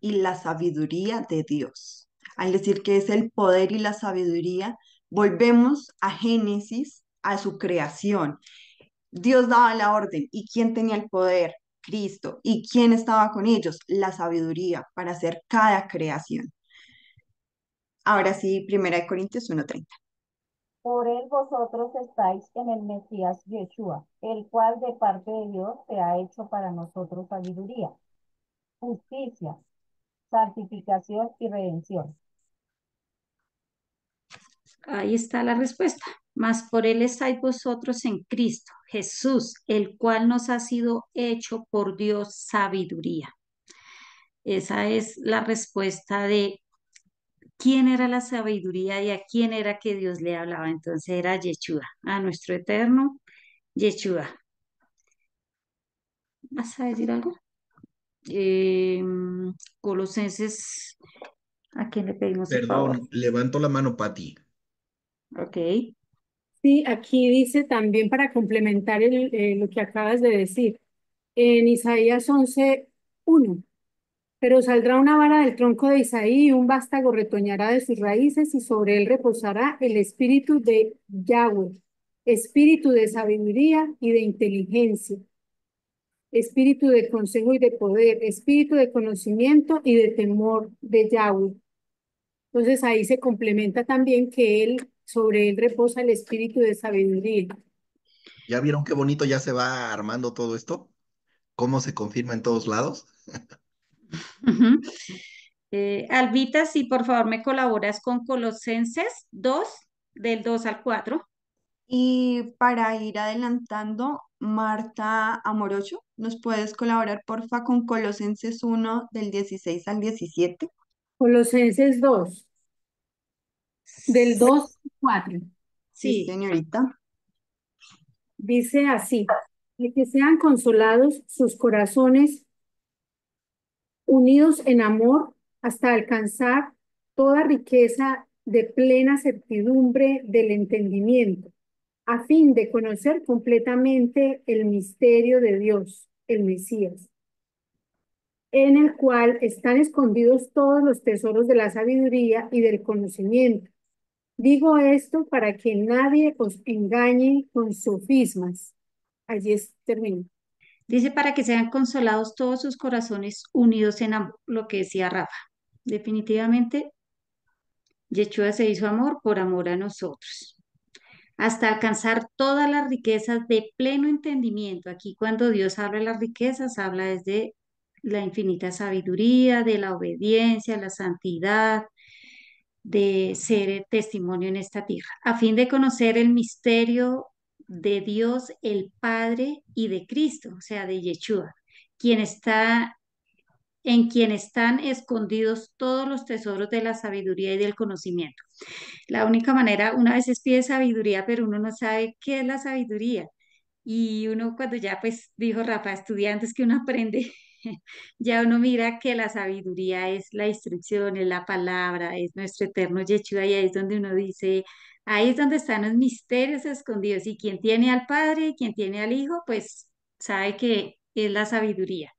y la sabiduría de Dios. Al decir que es el poder y la sabiduría, volvemos a Génesis, a su creación. Dios daba la orden. ¿Y quién tenía el poder? Cristo. ¿Y quién estaba con ellos? La sabiduría para hacer cada creación. Ahora sí, 1 Corintios 1:30. Por él vosotros estáis en el Mesías Yeshua, el cual de parte de Dios se ha hecho para nosotros sabiduría, justicia, santificación y redención. Ahí está la respuesta. Mas por él estáis vosotros en Cristo, Jesús, el cual nos ha sido hecho por Dios sabiduría. Esa es la respuesta de quién era la sabiduría y a quién era que Dios le hablaba. Entonces era Yeshua, a nuestro eterno Yeshua. ¿Vas a decir algo? Eh, Colosenses, ¿a quién le pedimos el favor? Perdón, levantó la mano Pati. Ok. Sí, aquí dice también para complementar lo que acabas de decir, en Isaías 11:1, pero saldrá una vara del tronco de Isaí y un vástago retoñará de sus raíces y sobre él reposará el espíritu de Yahweh, espíritu de sabiduría y de inteligencia, espíritu de consejo y de poder, espíritu de conocimiento y de temor de Yahweh. Entonces ahí se complementa también que sobre él reposa el espíritu de sabiduría. ¿Ya vieron qué bonito ya se va armando todo esto? ¿Cómo se confirma en todos lados? Ujú. Albita, si por favor me colaboras con Colosenses 2, del 2 al 4. Y para ir adelantando, Marta Amorocho, ¿nos puedes colaborar, porfa, con Colosenses 1 del 16 al 17? Colosenses 2, del 2 al 4. Sí, Sí, señorita. Dice así, de que sean consolados sus corazones unidos en amor hasta alcanzar toda riqueza de plena certidumbre del entendimiento, a fin de conocer completamente el misterio de Dios, el Mesías, en el cual están escondidos todos los tesoros de la sabiduría y del conocimiento. Digo esto para que nadie os engañe con sofismas. Allí termino. dice para que sean consolados todos sus corazones unidos en amor, lo que decía Rafa. Definitivamente, Yeshua se hizo amor por amor a nosotros, hasta alcanzar todas las riquezas de pleno entendimiento. Aquí cuando Dios habla de las riquezas, habla desde la infinita sabiduría, de la obediencia, la santidad, de ser testimonio en esta tierra, a fin de conocer el misterio de Dios el Padre y de Cristo, o sea, de Yeshua, quien está en quien están escondidos todos los tesoros de la sabiduría y del conocimiento. La única manera, una vez pide sabiduría, pero uno no sabe qué es la sabiduría. Y uno cuando ya, pues, dijo Rafa, estudiantes que uno aprende, ya uno mira que la sabiduría es la instrucción, es la palabra, es nuestro eterno Yeshua, y ahí es donde uno dice, ahí es donde están los misterios escondidos. Y quien tiene al Padre, quien tiene al Hijo, pues sabe que es la sabiduría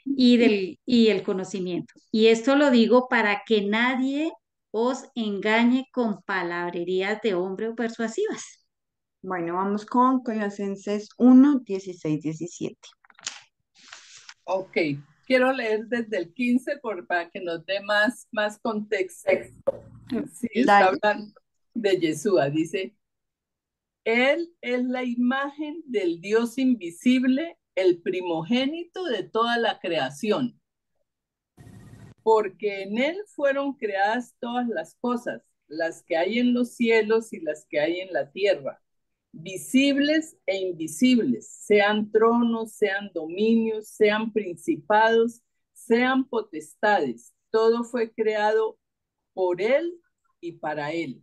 y el conocimiento. Y esto lo digo para que nadie os engañe con palabrerías de hombre o persuasivas. Bueno, vamos con Colosenses 1, 16, 17. Ok, quiero leer desde el 15 para que nos dé más contexto. Sí, está Dale. hablando de Yeshua, dice, Él es la imagen del Dios invisible, el primogénito de toda la creación, porque en Él fueron creadas todas las cosas, las que hay en los cielos y las que hay en la tierra, visibles e invisibles, sean tronos, sean dominios, sean principados, sean potestades. Todo fue creado por Él y para Él.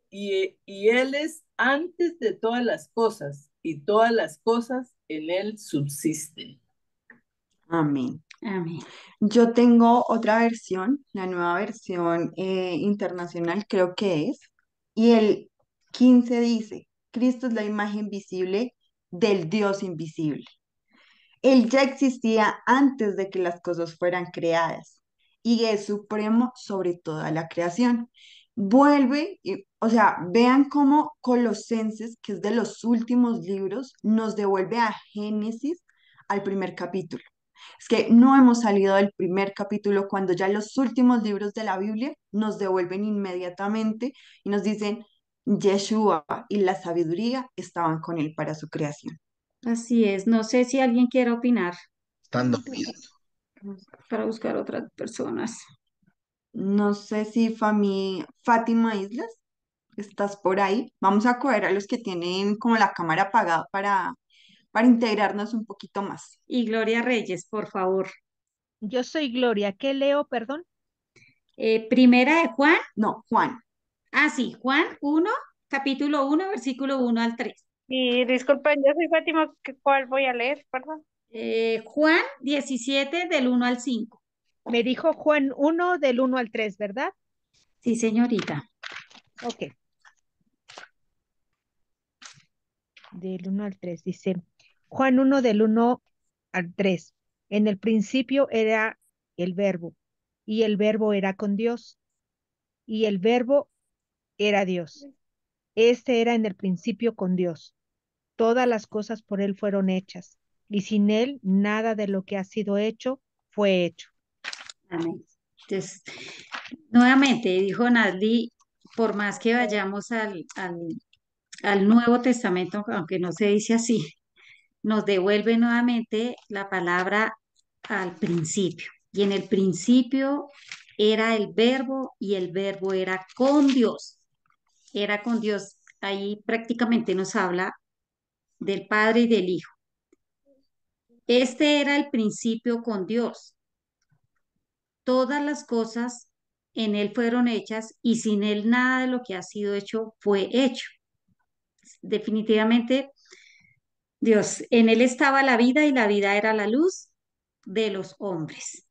Y Él es antes de todas las cosas, y todas las cosas en Él subsisten. Amén. Amén. Yo tengo otra versión, la nueva versión internacional creo que es, y el 15 dice, Cristo es la imagen visible del Dios invisible. Él ya existía antes de que las cosas fueran creadas y es supremo sobre toda la creación. O sea, vean cómo Colosenses, que es de los últimos libros, nos devuelve a Génesis al primer capítulo. Es que no hemos salido del primer capítulo cuando ya los últimos libros de la Biblia nos devuelven inmediatamente y nos dicen, Yeshua y la sabiduría estaban con él para su creación. Así es. No sé si alguien quiere opinar Están dormidos. para buscar otras personas. No sé si Fátima Islas, estás por ahí. Vamos a coger a los que tienen como la cámara apagada para integrarnos un poquito más. Y Gloria Reyes, por favor. Yo soy Gloria. ¿Qué leo, perdón? Primera de Juan. No, Juan. Ah, sí, Juan 1, capítulo 1, versículo 1 al 3. Y disculpen, yo soy Fátima, ¿cuál voy a leer? Perdón. Juan 17 del 1 al 5. Me dijo Juan 1 del 1 al 3, ¿verdad? Sí, señorita. Ok. Del 1 al 3, dice Juan 1 del 1 al 3. En el principio era el verbo, y el verbo era con Dios, y el verbo era Dios. Este era en el principio con Dios. Todas las cosas por él fueron hechas, y sin él nada de lo que ha sido hecho fue hecho. Amén. Entonces, nuevamente, dijo Nadli, por más que vayamos al Nuevo Testamento, aunque no se dice así, nos devuelve nuevamente la palabra al principio. Y en el principio era el verbo y el verbo era con Dios. Era con Dios. Ahí prácticamente nos habla del Padre y del Hijo. Este era el principio con Dios. Todas las cosas en Él fueron hechas y sin Él nada de lo que ha sido hecho fue hecho. Definitivamente, Dios, en Él estaba la vida y la vida era la luz de los hombres.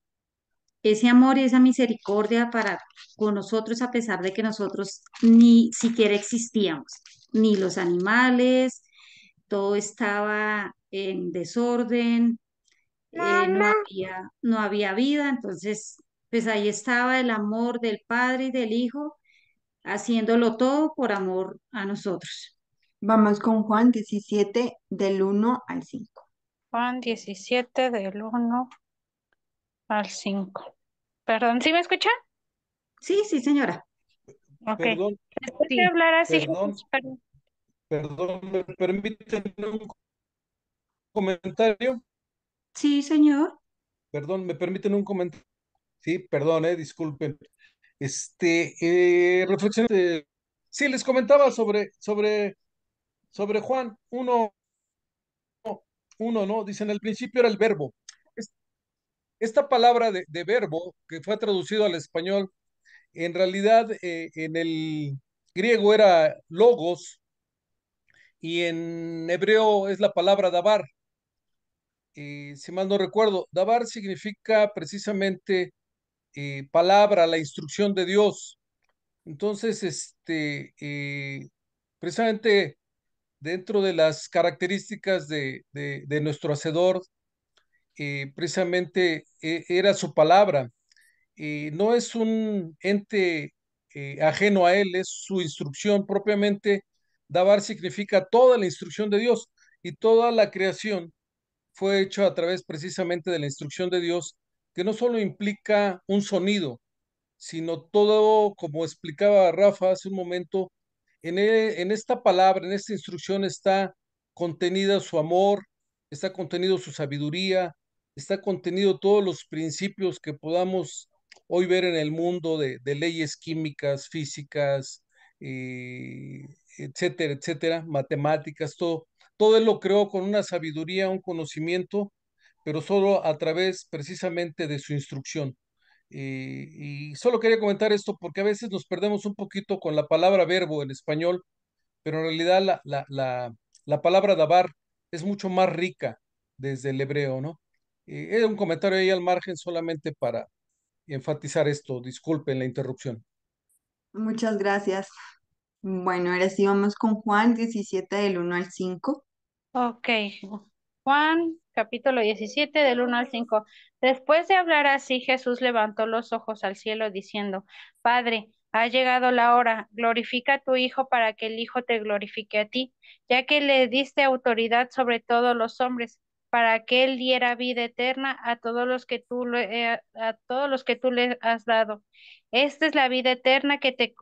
Ese amor y esa misericordia para con nosotros a pesar de que nosotros ni siquiera existíamos, ni los animales, todo estaba en desorden, no había vida, entonces pues ahí estaba el amor del Padre y del Hijo haciéndolo todo por amor a nosotros. Vamos con Juan 17 del 1 al 5. Juan 17 del 1 al 5. Perdón, ¿sí me escuchan? Sí, sí, señora. Ok. Perdón, Después de Sí. hablar así, perdón, Jesús, perdón. perdón, ¿me permiten un comentario? Sí, señor. Perdón, ¿me permiten un comentario? Sí, perdón, disculpen. Reflexiones. Sí, les comentaba sobre Juan 1, ¿no? Dice, en el principio era el verbo. Es- Esta palabra de verbo, que fue traducido al español, en realidad en el griego era logos y en hebreo es la palabra dabar. Si mal no recuerdo, dabar significa precisamente palabra, la instrucción de Dios. Entonces, precisamente dentro de las características de nuestro Hacedor, precisamente era su palabra. No es un ente ajeno a él, es su instrucción propiamente. Dabar significa toda la instrucción de Dios y toda la creación fue hecho a través precisamente de la instrucción de Dios, que no solo implica un sonido, sino todo, como explicaba Rafa hace un momento, en esta palabra, en esta instrucción está contenida su amor, está contenido su sabiduría, está contenido todos los principios que podamos hoy ver en el mundo de leyes químicas, físicas, eh, etcétera, etcétera, matemáticas, todo él lo creó con una sabiduría, un conocimiento, pero solo a través precisamente de su instrucción. Y solo quería comentar esto porque a veces nos perdemos un poquito con la palabra verbo en español, pero en realidad la palabra dabar es mucho más rica desde el hebreo, ¿no? Era un comentario ahí al margen solamente para enfatizar esto. Disculpen la interrupción. Muchas gracias. Bueno, ahora sí vamos con Juan 17 del 1 al 5. Ok, Juan, capítulo 17 del 1 al 5. Después de hablar así, Jesús levantó los ojos al cielo diciendo, Padre, ha llegado la hora, glorifica a tu Hijo para que el Hijo te glorifique a ti, ya que le diste autoridad sobre todos los hombres, para que Él diera vida eterna a todos los que a todos los que tú le has dado. Esta es la vida eterna que te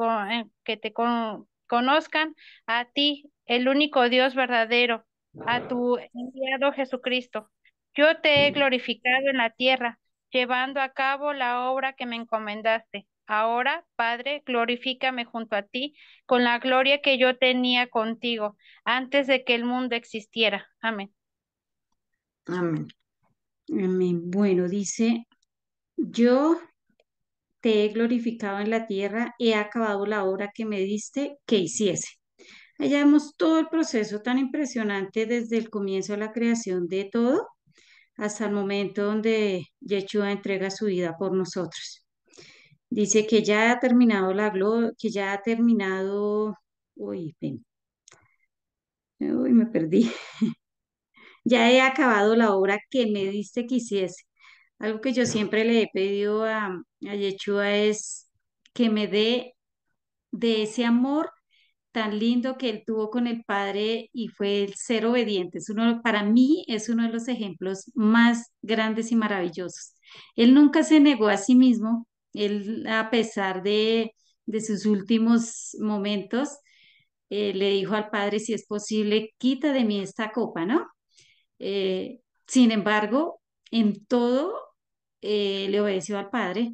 conozcan a ti, el único Dios verdadero, a tu enviado Jesucristo. Yo te he glorificado en la tierra, llevando a cabo la obra que me encomendaste. Ahora, Padre, glorifícame junto a ti con la gloria que yo tenía contigo antes de que el mundo existiera. Amén. Amén. Amén. Bueno, dice, yo te he glorificado en la tierra, he acabado la obra que me diste que hiciese. Allá vemos todo el proceso tan impresionante desde el comienzo de la creación de todo hasta el momento donde Yeshua entrega su vida por nosotros. Dice que ya ha terminado la gloria, que ya ha terminado, uy, uy, me perdí. Ya he acabado la obra que me diste que hiciese. Algo que yo siempre le he pedido a Yeshua es que me dé de ese amor tan lindo que él tuvo con el Padre y fue el ser obediente. Para mí es uno de los ejemplos más grandes y maravillosos. Él nunca se negó a sí mismo, él a pesar de sus últimos momentos, le dijo al Padre, si es posible, quita de mí esta copa, ¿no? Sin embargo, en todo le obedeció al Padre.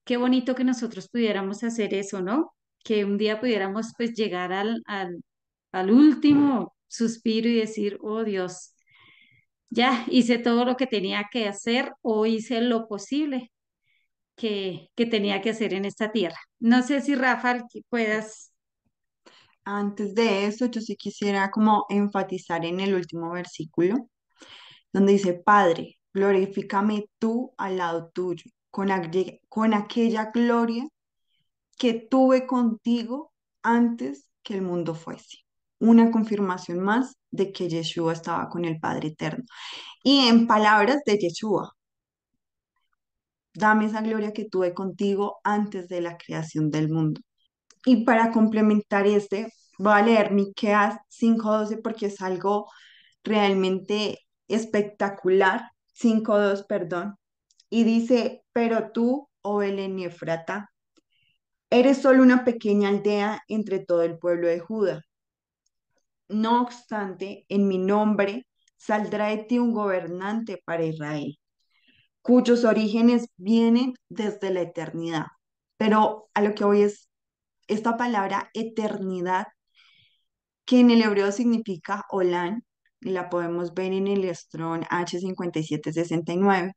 Qué bonito que nosotros pudiéramos hacer eso, ¿no? Que un día pudiéramos pues llegar al último suspiro y decir, oh Dios, ya hice todo lo que tenía que hacer o hice lo posible que tenía que hacer en esta tierra. No sé si Rafa que puedas. Antes de eso, yo sí quisiera como enfatizar en el último versículo, donde dice, Padre, glorifícame tú al lado tuyo, con aquella gloria que tuve contigo antes que el mundo fuese. Una confirmación más de que Yeshua estaba con el Padre Eterno. Y en palabras de Yeshua, dame esa gloria que tuve contigo antes de la creación del mundo. Y para complementar voy a leer Miqueas 5:12 porque es algo realmente espectacular. 5:2, perdón. Y dice, pero tú, oh Belén y Efrata, eres solo una pequeña aldea entre todo el pueblo de Judá. No obstante, en mi nombre saldrá de ti un gobernante para Israel, cuyos orígenes vienen desde la eternidad. Pero a lo que voy es esta palabra eternidad, que en el hebreo significa Olán, y la podemos ver en el Strong H5769.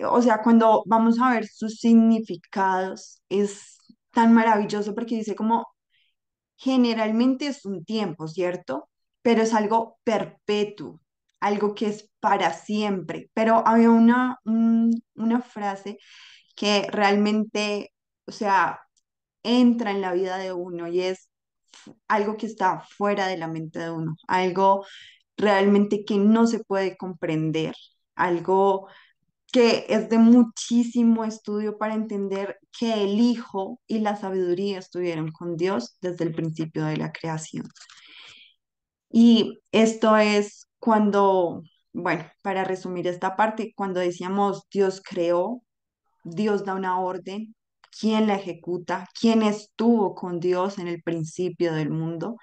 O sea, cuando vamos a ver sus significados, es tan maravilloso porque dice como generalmente es un tiempo, ¿cierto? Pero es algo perpetuo, algo que es para siempre. Pero había una frase que realmente, o sea, entra en la vida de uno y es algo que está fuera de la mente de uno, algo realmente que no se puede comprender, algo que es de muchísimo estudio para entender que el Hijo y la sabiduría estuvieron con Dios desde el principio de la creación. Y esto es cuando, bueno, para resumir esta parte, cuando decíamos Dios creó, Dios da una orden, ¿quién la ejecuta? ¿Quién estuvo con Dios en el principio del mundo?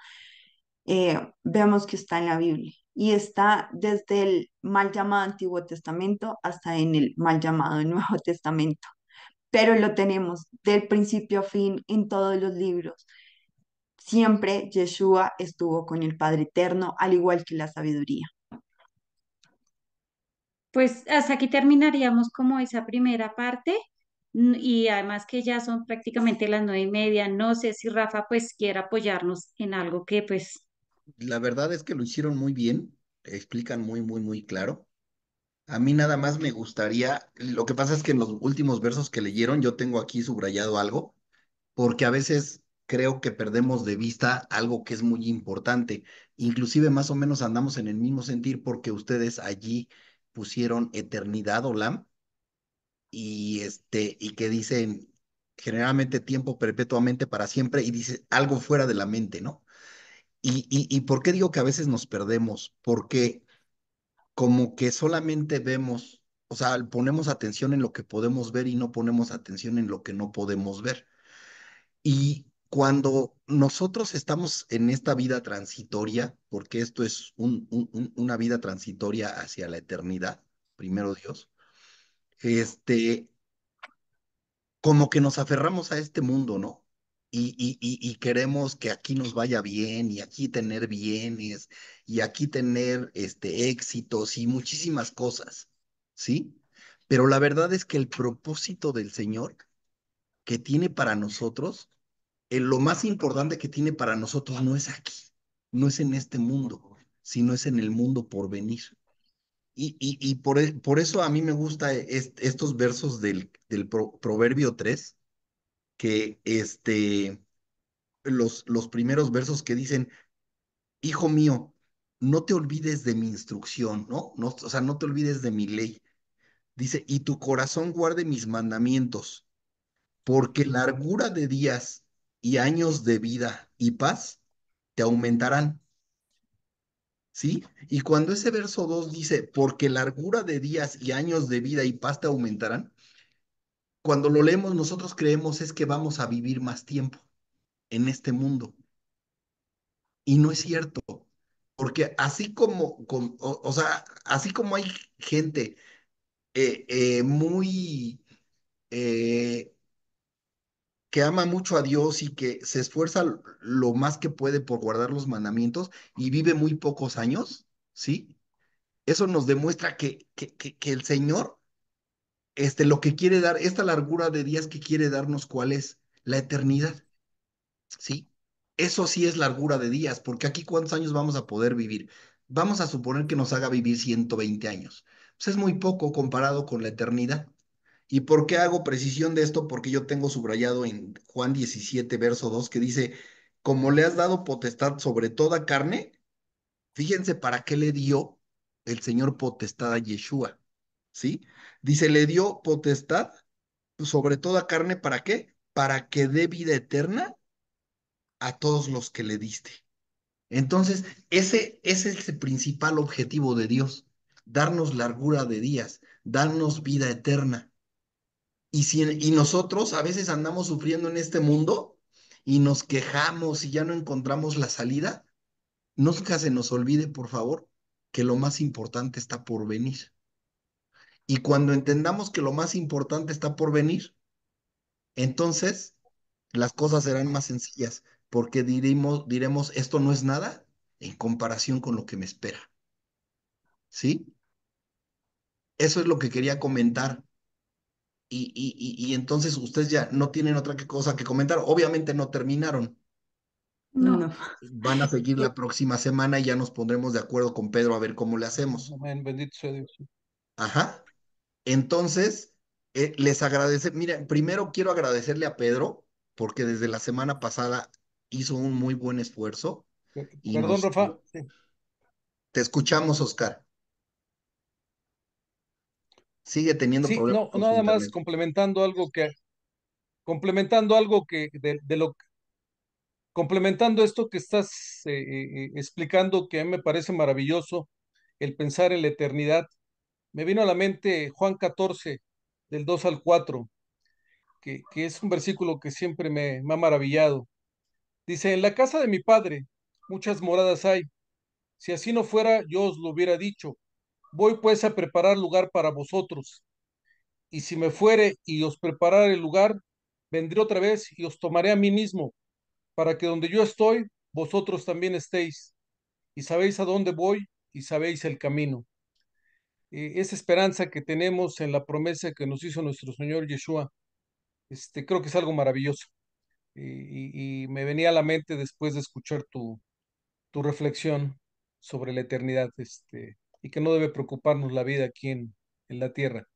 Vemos que está en la Biblia y está desde el mal llamado Antiguo Testamento hasta en el mal llamado Nuevo Testamento, pero lo tenemos del principio a fin en todos los libros. Siempre Yeshua estuvo con el Padre Eterno, al igual que la sabiduría. Pues hasta aquí terminaríamos como esa primera parte y además que ya son prácticamente las 9:30. No sé si Rafa pues quiera apoyarnos en algo que pues La verdad es que lo hicieron muy bien, explican muy, muy, muy claro. A mí nada más me gustaría, lo que pasa es que en los últimos versos que leyeron yo tengo aquí subrayado algo, porque a veces creo que perdemos de vista algo que es muy importante. Inclusive más o menos andamos en el mismo sentir porque ustedes allí pusieron eternidad o lam y que dicen generalmente tiempo perpetuamente para siempre y dice algo fuera de la mente, ¿no? ¿Y por qué digo que a veces nos perdemos? Porque como que solamente vemos, o sea, ponemos atención en lo que podemos ver y no ponemos atención en lo que no podemos ver. Y cuando nosotros estamos en esta vida transitoria, porque esto es una vida transitoria hacia la eternidad, primero Dios, este, como que nos aferramos a este mundo, ¿no? Y queremos que aquí nos vaya bien y aquí tener bienes y aquí tener éxitos y muchísimas cosas, ¿sí? Pero la verdad es que el propósito del Señor que tiene para nosotros, lo más importante que tiene para nosotros no es aquí, no es en este mundo, sino es en el mundo por venir. Y por eso a mí me gusta estos versos del Proverbio 3 que los primeros versos que dicen, hijo mío, no te olvides de mi instrucción, ¿no? No, o sea, no te olvides de mi ley. Dice, y tu corazón guarde mis mandamientos, porque largura de días y años de vida y paz te aumentarán, ¿sí? Y cuando ese verso 2 dice, porque largura de días y años de vida y paz te aumentarán, cuando lo leemos nosotros creemos es que vamos a vivir más tiempo en este mundo. Y no es cierto, porque así o sea, así como hay gente muy eh, que ama mucho a Dios y que se esfuerza lo más que puede por guardar los mandamientos y vive muy pocos años, ¿sí? Eso nos demuestra que el Señor, lo que quiere dar, esta largura de días que quiere darnos, ¿cuál es? La eternidad. ¿Sí? Eso sí es largura de días, porque aquí ¿cuántos años vamos a poder vivir? Vamos a suponer que nos haga vivir 120 años. Pues es muy poco comparado con la eternidad. ¿Y por qué hago precisión de esto? Porque yo tengo subrayado en Juan 17 verso 2 que dice, como le has dado potestad sobre toda carne, fíjense para qué le dio el Señor potestad a Yeshua, ¿sí? Dice, le dio potestad sobre toda carne, ¿para qué? Para que dé vida eterna a todos los que le diste. Entonces, ese es el principal objetivo de Dios, darnos largura de días, darnos vida eterna. Y nosotros a veces andamos sufriendo en este mundo y nos quejamos y ya no encontramos la salida, nunca se nos olvide, por favor, que lo más importante está por venir. Y cuando entendamos que lo más importante está por venir, entonces las cosas serán más sencillas, porque diremos, esto no es nada en comparación con lo que me espera, ¿sí? Eso es lo que quería comentar. Y entonces ustedes ya no tienen otra cosa que comentar. Obviamente no terminaron. No. No. Van a seguir la próxima semana y ya nos pondremos de acuerdo con Pedro a ver cómo le hacemos. Amén, bendito sea Dios. Ajá. Entonces, les agradece. Mira, primero quiero agradecerle a Pedro porque desde la semana pasada hizo un muy buen esfuerzo y Perdón, Rafa. Sí. te escuchamos, Oscar. Sigue teniendo Sí, problemas no, con su nada más internet. complementando algo complementando esto que estás explicando, que a mí me parece maravilloso, el pensar en la eternidad. Me vino a la mente Juan 14, del 2 al 4, que es un versículo que siempre me ha maravillado. Dice, en la casa de mi padre muchas moradas hay. Si así no fuera, yo os lo hubiera dicho. Voy pues a preparar lugar para vosotros. Y si me fuere y os preparare el lugar, vendré otra vez y os tomaré a mí mismo, para que donde yo estoy, vosotros también estéis. Y sabéis a dónde voy y sabéis el camino. Esa esperanza que tenemos en la promesa que nos hizo nuestro Señor Yeshua, creo que es algo maravilloso. Y me venía a la mente después de escuchar tu reflexión sobre la eternidad, y que no debe preocuparnos la vida aquí en la tierra.